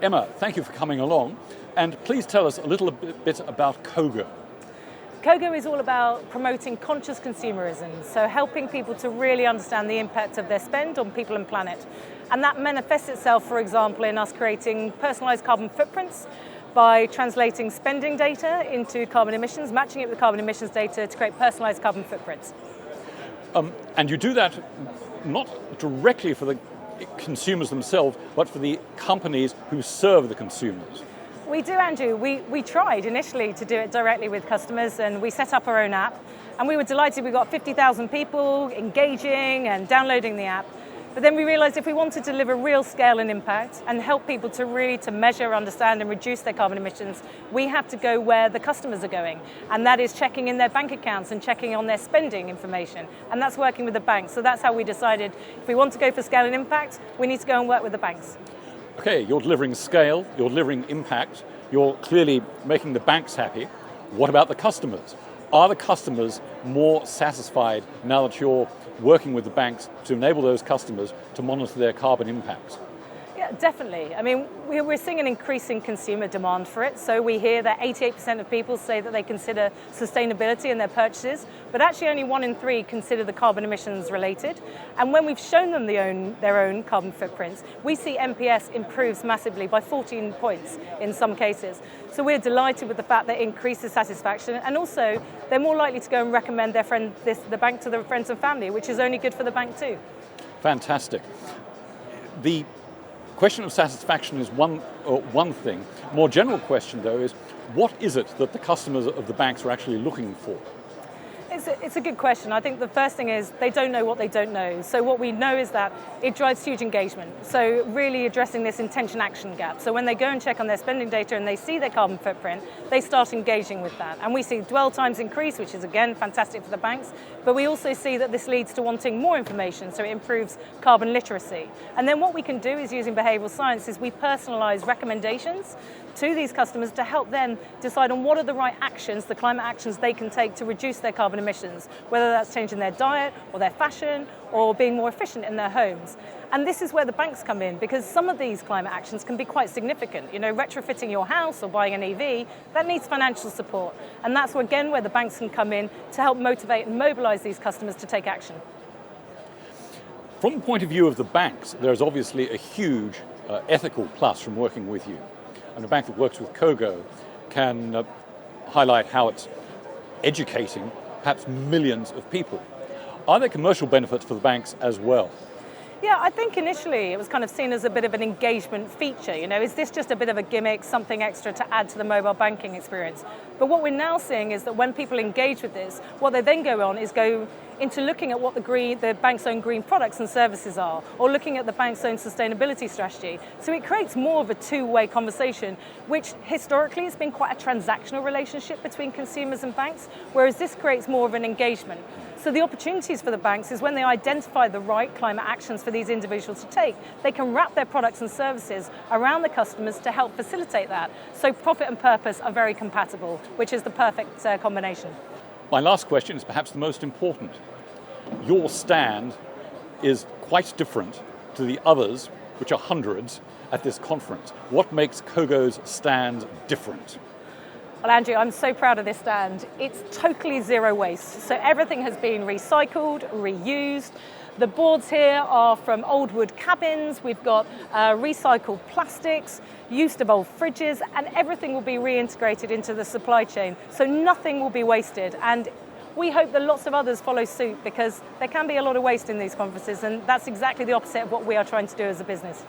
Emma, thank you for coming along. And please tell us a little bit about Cogo. Cogo is all about promoting conscious consumerism, so helping people to really understand the impact of their spend on people and planet. And that manifests itself, for example, in us creating personalized carbon footprints by translating spending data into carbon emissions, matching it with carbon emissions data to create personalized carbon footprints. And you do that not directly for the consumers themselves, but for the companies who serve the consumers. We do, Andrew. We tried initially to do it directly with customers, and we set up our own app, and we were delighted. We got 50,000 people engaging and downloading the app. But then we realized if we wanted to deliver real scale and impact and help people to really measure, understand and reduce their carbon emissions, we have to go where the customers are going. And that is checking in their bank accounts and checking on their spending information. And that's working with the banks. So that's how we decided if we want to go for scale and impact, we need to go and work with the banks. Okay, you're delivering scale, you're delivering impact, you're clearly making the banks happy. What about the customers? Are the customers more satisfied now that you're working with the banks to enable those customers to monitor their carbon impacts? Yeah, definitely. I mean, we're seeing an increasing consumer demand for it. So we hear that 88% of people say that they consider sustainability in their purchases, but actually only 1 in 3 consider the carbon emissions related. And when we've shown them their own carbon footprints, we see NPS improves massively by 14 points in some cases. So we're delighted with the fact that it increases satisfaction, and also they're more likely to go and recommend the bank to their friends and family, which is only good for the bank too. Fantastic. The question of satisfaction is one thing. More general question, though, is what is it that the customers of the banks are actually looking for? It's a good question. I think the first thing is they don't know what they don't know. So what we know is that it drives huge engagement. So really addressing this intention-action gap. So when they go and check on their spending data and they see their carbon footprint, they start engaging with that. And we see dwell times increase, which is again fantastic for the banks. But we also see that this leads to wanting more information, so it improves carbon literacy. And then what we can do is using behavioral science is we personalize recommendations to these customers to help them decide on what are the right actions, the climate actions they can take to reduce their carbon emissions, whether that's changing their diet or their fashion or being more efficient in their homes. And this is where the banks come in, because some of these climate actions can be quite significant. You know, retrofitting your house or buying an EV, that needs financial support. And that's again where the banks can come in to help motivate and mobilize these customers to take action. From the point of view of the banks, there's obviously a huge ethical plus from working with you. And a bank that works with Cogo can highlight how it's educating perhaps millions of people. Are there commercial benefits for the banks as well? Yeah, I think initially it was kind of seen as a bit of an engagement feature. You know, is this just a bit of a gimmick, something extra to add to the mobile banking experience? But what we're now seeing is that when people engage with this, what they then go on is go into looking at what the bank's own green products and services are, or looking at the bank's own sustainability strategy. So it creates more of a two-way conversation, which historically has been quite a transactional relationship between consumers and banks, whereas this creates more of an engagement. So the opportunities for the banks is when they identify the right climate actions for these individuals to take, they can wrap their products and services around the customers to help facilitate that. So profit and purpose are very compatible, which is the perfect combination. My last question is perhaps the most important. Your stand is quite different to the others, which are hundreds, at this conference. What makes Cogo's stand different? Well, Andrew, I'm so proud of this stand. It's totally zero waste. So everything has been recycled, reused. The boards here are from old wood cabins. We've got recycled plastics, use of old fridges, and everything will be reintegrated into the supply chain. So nothing will be wasted. And we hope that lots of others follow suit, because there can be a lot of waste in these conferences, and that's exactly the opposite of what we are trying to do as a business.